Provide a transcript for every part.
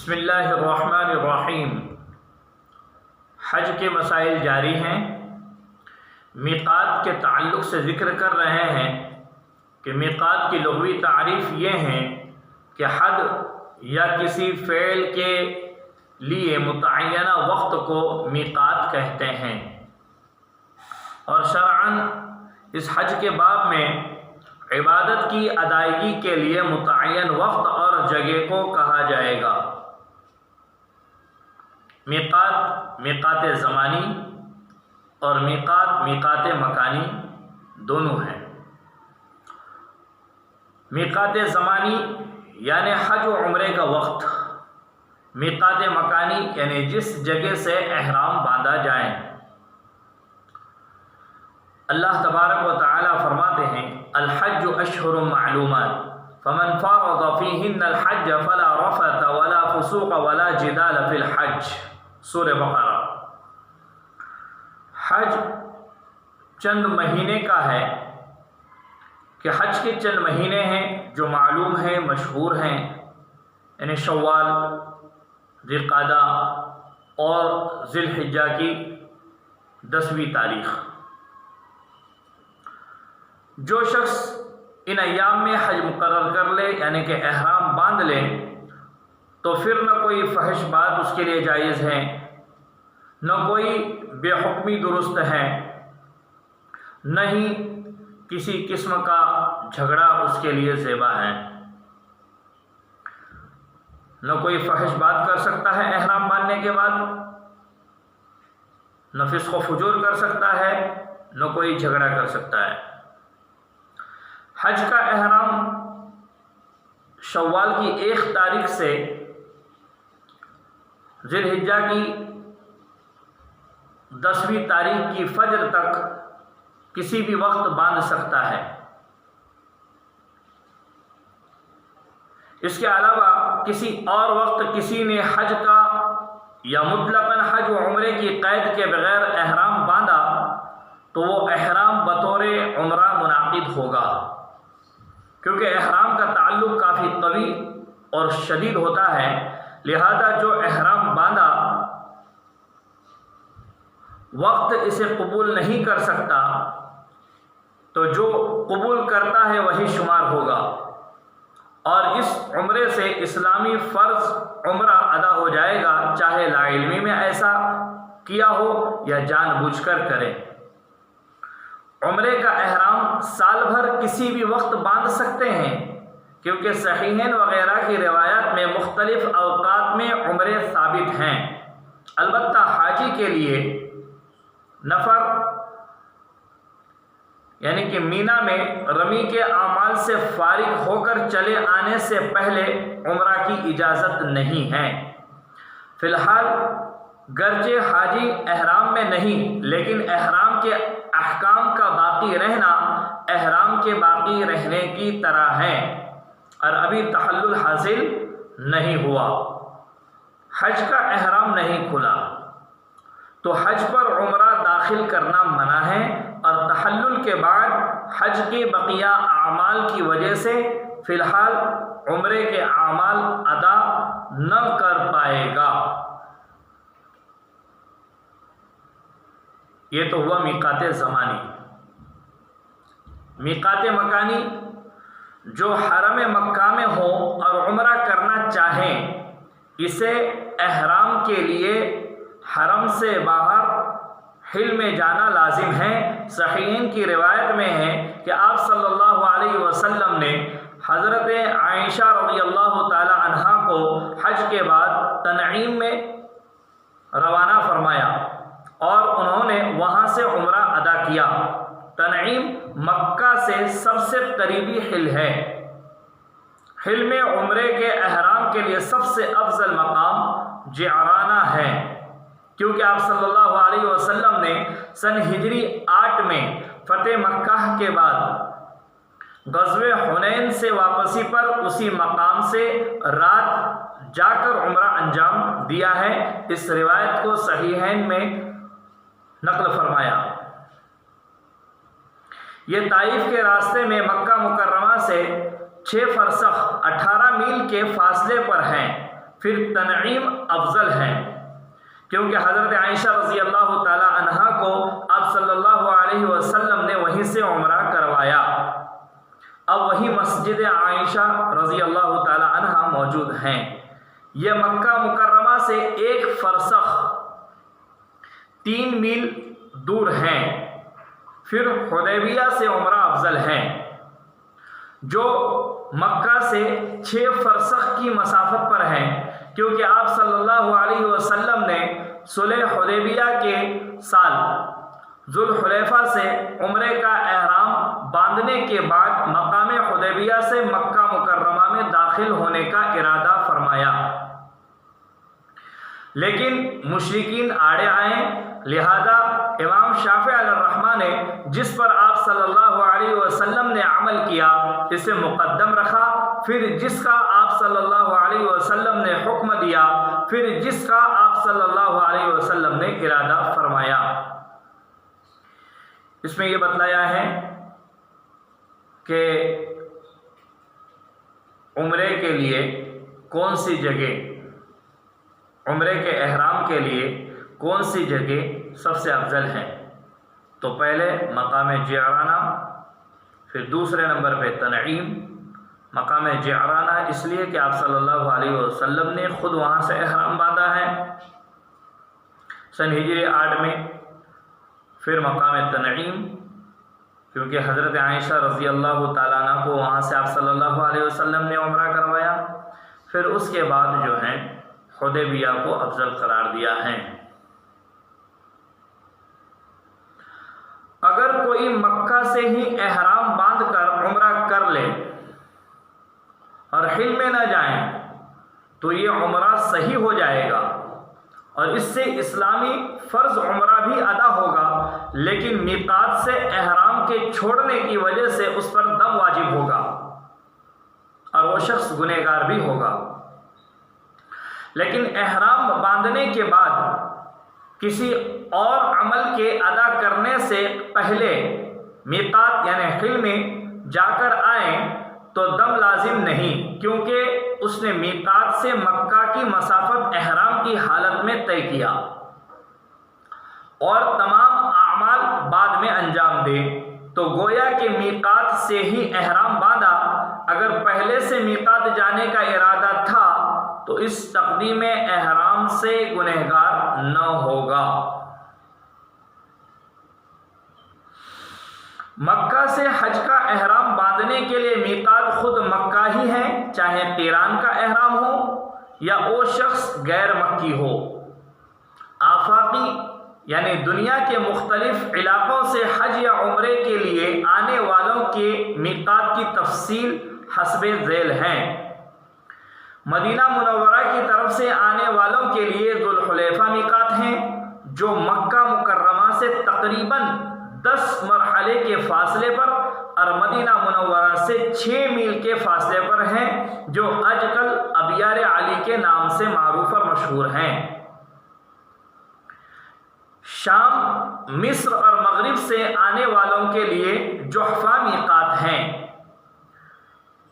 بسم اللہ الرحمن الرحیم۔ حج کے مسائل جاری ہیں۔ میقات کے تعلق سے ذکر کر رہے ہیں کہ میقات کی لغوی تعریف یہ ہے کہ حد یا کسی فعل کے لیے متعینہ وقت کو میقات کہتے ہیں، اور شرعاً اس حج کے باب میں عبادت کی ادائیگی کے لیے متعین وقت اور جگہ کو کہا جائے گا۔ میقات زمانی اور میقات مکانی دونوں ہیں۔ میقات زمانی یعنی حج و عمرے کا وقت، میقات مکانی یعنی جس جگہ سے احرام باندھا جائے۔ اللہ تبارک و تعالی فرماتے ہیں الحج اشہر معلومات فمن فرض فیہن الحج فلا رفث ولا فسوق ولا جدال فی الحج، سورہ بقرہ۔ حج چند مہینے کا ہے کہ حج کے چند مہینے ہیں جو معلوم ہیں، مشہور ہیں، یعنی شوال، ذی القعدہ اور ذی الحجہ کی 10ویں تاریخ۔ جو شخص ان ایام میں حج مقرر کر لے یعنی کہ احرام باندھ لے تو پھر نہ کوئی فحش بات اس کے لیے جائز ہے، نہ کوئی بے حکمی درست ہے، نہ ہی کسی قسم کا جھگڑا اس کے لیے زیبا ہے۔ نہ کوئی فحش بات کر سکتا ہے احرام باندھنے کے بعد، نہ فسق و فجور کر سکتا ہے، نہ کوئی جھگڑا کر سکتا ہے۔ حج کا احرام شوال کی 1 تاریخ سے ذی الحجہ کی 10ویں تاریخ کی فجر تک کسی بھی وقت باندھ سکتا ہے۔ اس کے علاوہ کسی اور وقت کسی نے حج کا یا مطلقاً حج و عمرے کی قید کے بغیر احرام باندھا تو وہ احرام بطور عمرہ منعقد ہوگا، کیونکہ احرام کا تعلق کافی قوی اور شدید ہوتا ہے، لہذا جو احرام باندھا وقت اسے قبول نہیں کر سکتا تو جو قبول کرتا ہے وہی شمار ہوگا، اور اس عمرے سے اسلامی فرض عمرہ ادا ہو جائے گا، چاہے لا علمی میں ایسا کیا ہو یا جان بوجھ کر کرے۔ عمرے کا احرام سال بھر کسی بھی وقت باندھ سکتے ہیں، کیونکہ صحیحین وغیرہ کی روایات میں مختلف اوقات میں عمرے ثابت ہیں۔ البتہ حاجی کے لیے نفر یعنی کہ مینا میں رمی کے اعمال سے فارغ ہو کر چلے آنے سے پہلے عمرہ کی اجازت نہیں ہے۔ فی الحال گرچہ حاجی احرام میں نہیں، لیکن احرام کے احکام کا باقی رہنا احرام کے باقی رہنے کی طرح ہے، اور ابھی تحلل حاصل نہیں ہوا، حج کا احرام نہیں کھلا، تو حج پر عمرہ داخل کرنا منع ہے، اور تحلل کے بعد حج کے بقیہ اعمال کی وجہ سے فی الحال عمرے کے اعمال ادا نہ کر پائے گا۔ یہ تو ہوا میقات زمانی۔ میقات مکانی جو حرم مکہ میں ہو اور عمرہ کرنا چاہیں، اسے احرام کے لیے حرم سے باہر حل میں جانا لازم ہے۔ صحیحین کی روایت میں ہے کہ آپ صلی اللہ علیہ وسلم نے حضرت عائشہ رضی اللہ تعالی عنہا کو حج کے بعد تنعیم میں روانہ فرمایا اور انہوں نے وہاں سے عمرہ ادا کیا۔ تنعیم مکہ سے سب سے قریبی حل ہے۔ حل میں عمرے کے احرام کے لیے سب سے افضل مقام جعرانہ ہے، کیونکہ آپ صلی اللہ علیہ وسلم نے سن ہجری 8 میں فتح مکہ کے بعد غزوہ حنین سے واپسی پر اسی مقام سے رات جا کر عمرہ انجام دیا ہے۔ اس روایت کو صحیحین میں نقل فرمایا۔ یہ طائف کے راستے میں مکہ مکرمہ سے 6 فرسخ 18 میل کے فاصلے پر ہیں۔ پھر تنعیم افضل ہے، کیونکہ حضرت عائشہ رضی اللہ تعالی عنہا کو آپ صلی اللہ علیہ وسلم نے وہیں سے عمرہ کروایا۔ اب وہی مسجد عائشہ رضی اللہ تعالی عنہا موجود ہیں۔ یہ مکہ مکرمہ سے 1 فرسخ 3 میل دور ہیں۔ پھر حدیبیہ سے عمرہ افضل ہے، جو مکہ سے 6 فرسخ کی مسافت پر ہے، کیونکہ آپ صلی اللہ علیہ وسلم نے صلح حدیبیہ کے سال ذوالحلیفہ سے عمرے کا احرام باندھنے کے بعد مقام حدیبیہ سے مکہ مکرمہ میں داخل ہونے کا ارادہ فرمایا، لیکن مشرکین آڑے آئے، لہذا امام شافعی علیہ الرحمہ نے جس پر آپ صلی اللہ علیہ وسلم نے عمل کیا اسے مقدم رکھا، پھر جس کا آپ صلی اللہ علیہ وسلم نے حکم دیا، پھر جس کا آپ صلی اللہ علیہ وسلم نے ارادہ فرمایا۔ اس میں یہ بتلایا ہے کہ عمرے کے لیے کون سی جگہ، عمرے کے احرام کے لیے کون سی جگہ سب سے افضل ہے۔ تو پہلے مقام جعرانہ، پھر دوسرے نمبر پہ تنعیم۔ مقام جعرانہ اس لیے کہ آپ صلی اللہ علیہ وسلم نے خود وہاں سے احرام باندھا ہے سن ہجری 8 میں۔ پھر مقام تنعیم، کیونکہ حضرت عائشہ رضی اللہ تعالیٰ عنہ کو وہاں سے آپ صلی اللہ علیہ وسلم نے عمرہ کروایا۔ پھر اس کے بعد جو ہے حدیبیہ کو افضل قرار دیا ہے۔ اگر کوئی مکہ سے ہی احرام باندھ کر عمرہ کر لے اور حل میں نہ جائیں تو یہ عمرہ صحیح ہو جائے گا اور اس سے اسلامی فرض عمرہ بھی ادا ہوگا، لیکن میقات سے احرام کے چھوڑنے کی وجہ سے اس پر دم واجب ہوگا اور وہ شخص گنہگار بھی ہوگا۔ لیکن احرام باندھنے کے بعد کسی اور عمل کے ادا کرنے سے پہلے میقات یعنی حل میں جا کر آئیں تو دم لازم نہیں، کیونکہ اس نے میقات سے مکہ کی مسافت احرام کی حالت میں طے کیا اور تمام اعمال بعد میں انجام دے، تو گویا کہ میقات سے ہی احرام باندھا۔ اگر پہلے سے میقات جانے کا ارادہ تھا تو اس تقدیم احرام سے گنہگار نہ ہوگا۔ مکہ سے حج کا احرام باندھنے کے لیے میقات خود مکہ ہی ہے، چاہے قران کا احرام ہو یا وہ شخص غیر مکی ہو۔ آفاقی یعنی دنیا کے مختلف علاقوں سے حج یا عمرے کے لیے آنے والوں کے میقات کی تفصیل حسب ذیل ہیں۔ مدینہ منورہ کی طرف سے آنے والوں کے لیے ذوالحلیفہ میقات ہیں، جو مکہ مکرمہ سے تقریباً 10 مرحلے کے فاصلے پر اور مدینہ منورہ سے 6 میل کے فاصلے پر ہیں، جو آج کل ابیار علی کے نام سے معروف اور مشہور ہیں۔ شام، مصر اور مغرب سے آنے والوں کے لیے جحفہ میقات ہیں۔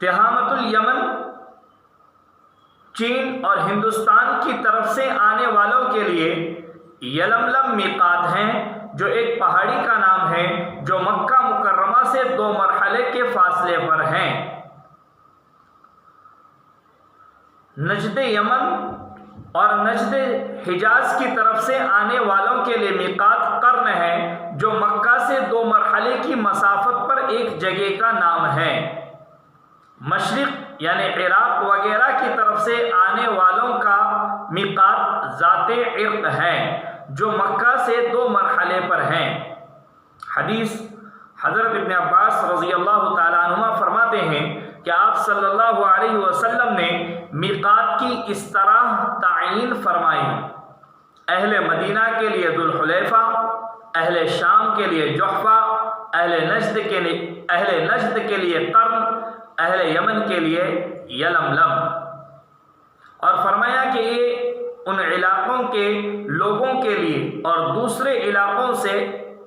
تہامت الیمن، چین اور ہندوستان کی طرف سے آنے والوں کے لیے یلملم میقات ہیں، جو ایک پہاڑی کا نام ہے جو مکہ مکرمہ سے 2 مرحلے کے فاصلے پر ہیں۔ نجد یمن اور نجد حجاز کی طرف سے آنے والوں کے لیے میقات قرن ہے، جو مکہ سے 2 مرحلے کی مسافت پر ایک جگہ کا نام ہے۔ مشرق یعنی عراق وغیرہ کی طرف سے آنے والوں کا میقات ذات عرق ہے، جو مکہ سے 2 مرحلے پر ہیں۔ حدیث حضرت ابن عباس رضی اللہ تعالیٰ عنہما فرماتے ہیں کہ آپ صلی اللہ علیہ وسلم نے میقات کی اس طرح تعیین فرمائی: اہل مدینہ کے لیے ذوالحلیفہ، اہل شام کے لیے جحفہ، اہل نجد کے لیے قرن، اہل یمن کے لیے یلملم، اور فرمایا کہ یہ ان علاقوں کے لوگوں کے لیے اور دوسرے علاقوں سے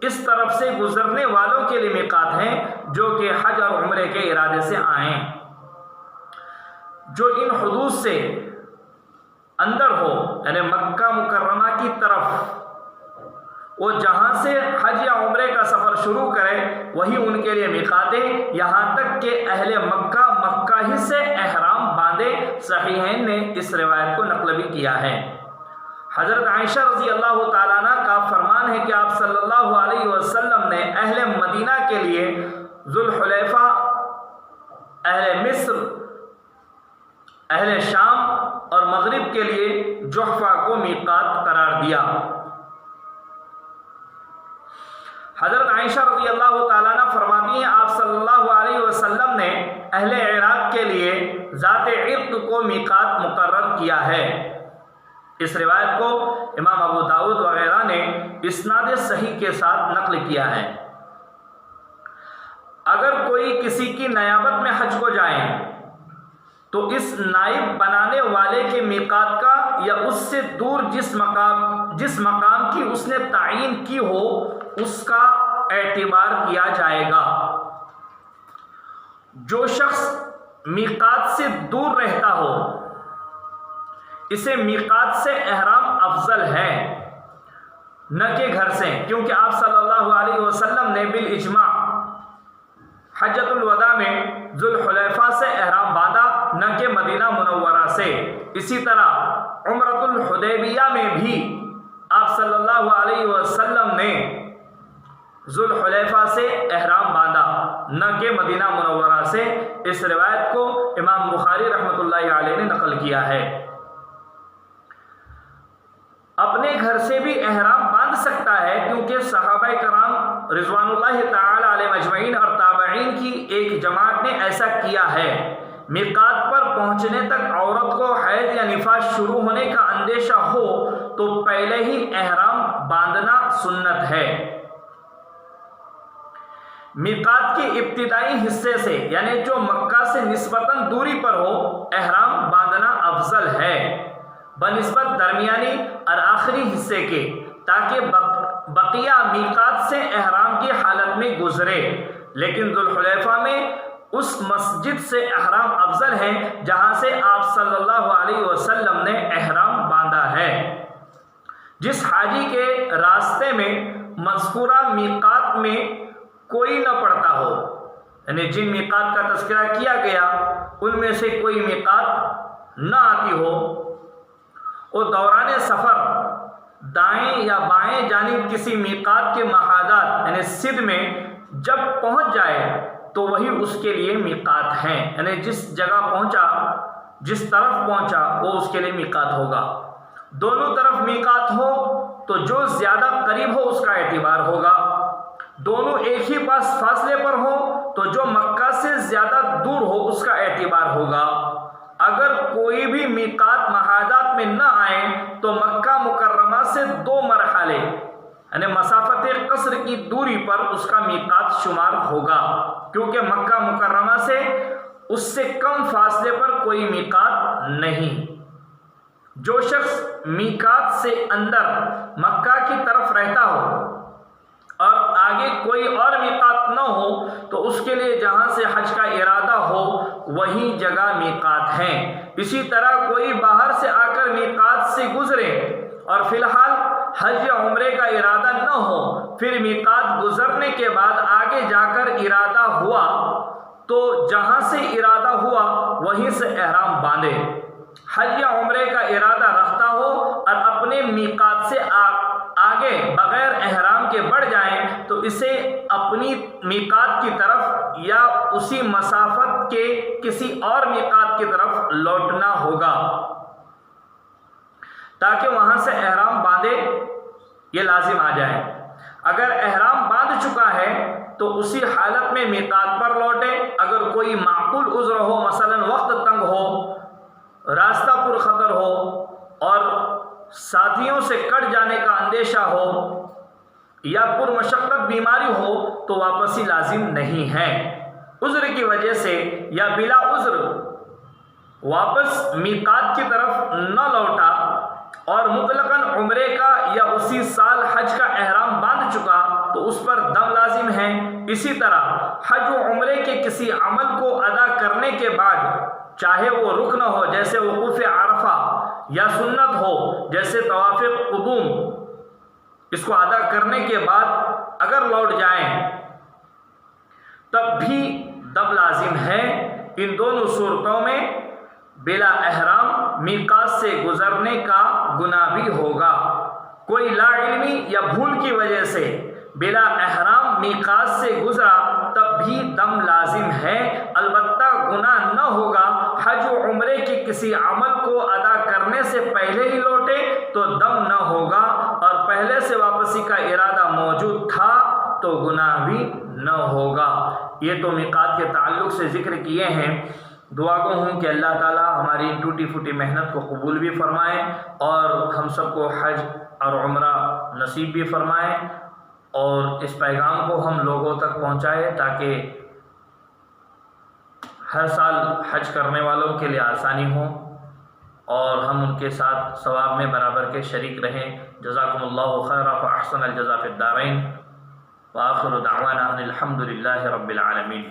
اس طرف سے گزرنے والوں کے لیے میقات ہیں جو کہ حج اور عمرے کے ارادے سے آئیں۔ جو ان حدود سے اندر ہو، یعنی مکہ مکرمہ کی طرف، وہ جہاں سے حج یا عمرے کا سفر شروع کرے وہی ان کے لیے میقات ہے، یہاں تک کہ اہل مکہ مکہ ہی سے احرام باندھے۔ صحیحین نے اس روایت کو نقل بھی کیا ہے۔ حضرت عائشہ رضی اللہ تعالیٰ عنہ کا فرمان ہے کہ آپ صلی اللہ علیہ وسلم نے اہل مدینہ کے لیے ذوالحلیفہ، اہل مصر، اہل شام اور مغرب کے لیے جحفہ کو میقات قرار دیا۔ حضرت عائشہ رضی اللہ تعالیٰ عنہ فرماتی ہیں آپ صلی اللہ علیہ وسلم نے اہل عراق کے لیے ذات عرق کو میقات مقرر کیا ہے۔ اس روایت کو امام ابو داؤد وغیرہ نے اسناد صحیح کے ساتھ نقل کیا ہے۔ اگر کوئی کسی کی نیابت میں حج کو جائے تو اس نائب بنانے والے کے میقات کا یا اس سے دور جس مقام کی اس نے تعین کی ہو اس کا اعتبار کیا جائے گا۔ جو شخص میقات سے دور رہتا ہو اسے میقات سے احرام افضل ہے نہ کہ گھر سے، کیونکہ آپ صلی اللہ علیہ وسلم نے بالاجماع حجۃ الوداع میں ذوالحلیفہ سے احرام باندھا نہ کہ مدینہ منورہ سے۔ اسی طرح عمرۃ الحدیبیہ میں بھی آپ صلی اللہ علیہ وسلم نے ذوالحلیفہ سے احرام باندھا نہ کہ مدینہ منورہ سے۔ اس روایت کو امام بخاری رحمۃ اللہ علیہ نے نقل کیا ہے۔ اپنے گھر سے بھی احرام باندھ سکتا ہے کیونکہ صحابہ کرام رضوان اللہ تعالی علیہ اجمعین اور تابعین کی ایک جماعت نے ایسا کیا ہے۔ میقات پر پہنچنے تک عورت کو حیض یا نفاس شروع ہونے کا اندیشہ ہو تو پہلے ہی احرام باندھنا سنت ہے۔ میقات کے ابتدائی حصے سے یعنی جو مکہ سے نسبتاً دوری پر ہو احرام باندھنا افضل ہے بنسبت درمیانی اور آخری حصے کے، تاکہ بقیہ میقات سے احرام کی حالت میں گزرے، لیکن ذوالحلیفہ میں اس مسجد سے احرام افضل ہے جہاں سے آپ صلی اللہ علیہ وسلم نے احرام باندھا ہے۔ جس حاجی کے راستے میں مذکورہ میقات میں کوئی نہ پڑتا ہو، یعنی جن میقات کا تذکرہ کیا گیا ان میں سے کوئی میقات نہ آتی ہو، وہ دوران سفر دائیں یا بائیں جانب کسی میقات کے محاذات یعنی صد میں جب پہنچ جائے تو وہی اس کے لیے میقات ہیں، یعنی جس جگہ پہنچا، جس طرف پہنچا وہ اس کے لیے میقات ہوگا۔ دونوں طرف میقات ہو تو جو زیادہ قریب ہو اس کا اعتبار ہوگا، دونوں ایک ہی پاس فاصلے پر ہو تو جو مکہ سے زیادہ دور ہو اس کا اعتبار ہوگا۔ اگر کوئی بھی میقات محاذات میں نہ آئے تو مکہ مکرمہ سے 2 مرحلے یعنی مسافت قصر کی دوری پر اس کا میقات شمار ہوگا، کیونکہ مکہ مکرمہ سے اس سے کم فاصلے پر کوئی میقات نہیں۔ جو شخص میقات سے اندر مکہ کی طرف رہتا ہو اور آگے کوئی اور میقات نہ ہو تو اس کے لیے جہاں سے حج کا ارادہ ہو وہی جگہ میقات ہیں۔ اسی طرح کوئی باہر سے آ کر میقات سے گزرے اور فی الحال حج یا عمرے کا ارادہ نہ ہو، پھر میقات گزرنے کے بعد آگے جا کر ارادہ ہوا تو جہاں سے ارادہ ہوا وہیں سے احرام باندھے۔ حج یا عمرے کا ارادہ رکھتا ہو اور اپنے میقات سے آگے بغیر احرام کے بڑھ جائیں تو اسے اپنی میقات کی طرف یا اسی مسافت کے کسی اور میقات کی طرف لوٹنا ہوگا تاکہ وہاں سے احرام باندھے یہ لازم آ جائے۔ اگر احرام باندھ چکا ہے تو اسی حالت میں میقات پر لوٹے۔ اگر کوئی معقول عذر ہو، مثلا وقت تنگ ہو، راستہ پر خطر ہو اور ساتھیوں سے کٹ جانے کا اندیشہ ہو یا پر مشقت بیماری ہو تو واپسی لازم نہیں ہے۔ عذر کی وجہ سے یا بلا عذر واپس میقات کی طرف نہ لوٹا اور مطلقاً عمرے کا یا اسی سال حج کا احرام باندھ چکا تو اس پر دم لازم ہے۔ اسی طرح حج و عمرے کے کسی عمل کو ادا کرنے کے بعد چاہے وہ رکن ہو جیسے وقوف عرفہ یا سنت ہو جیسے طواف قدوم، اس کو ادا کرنے کے بعد اگر لوٹ جائیں تب بھی دم لازم ہے۔ ان دونوں صورتوں میں بلا احرام میقات سے گزرنے کا گناہ بھی ہوگا۔ کوئی لا علمی یا بھول کی وجہ سے بلا احرام میقات سے گزرا تب بھی دم لازم ہے، البتہ گناہ نہ ہوگا۔ حج و عمرے کے کسی عمل کو ادا کرنے سے پہلے ہی لوٹے تو دم نہ ہوگا، اور پہلے سے واپسی کا ارادہ موجود تھا تو گناہ بھی نہ ہوگا۔ یہ تو میقات کے تعلق سے ذکر کیے ہیں۔ دعا گو ہوں کہ اللہ تعالی ہماری ٹوٹی پھوٹی محنت کو قبول بھی فرمائے اور ہم سب کو حج اور عمرہ نصیب بھی فرمائے، اور اس پیغام کو ہم لوگوں تک پہنچائے تاکہ ہر سال حج کرنے والوں کے لیے آسانی ہو اور ہم ان کے ساتھ ثواب میں برابر کے شریک رہیں۔ جزاکم اللہ خیرا فاحسن الجزاء فی الدارین، وآخر دعوانا ان الحمد للہ رب العالمین۔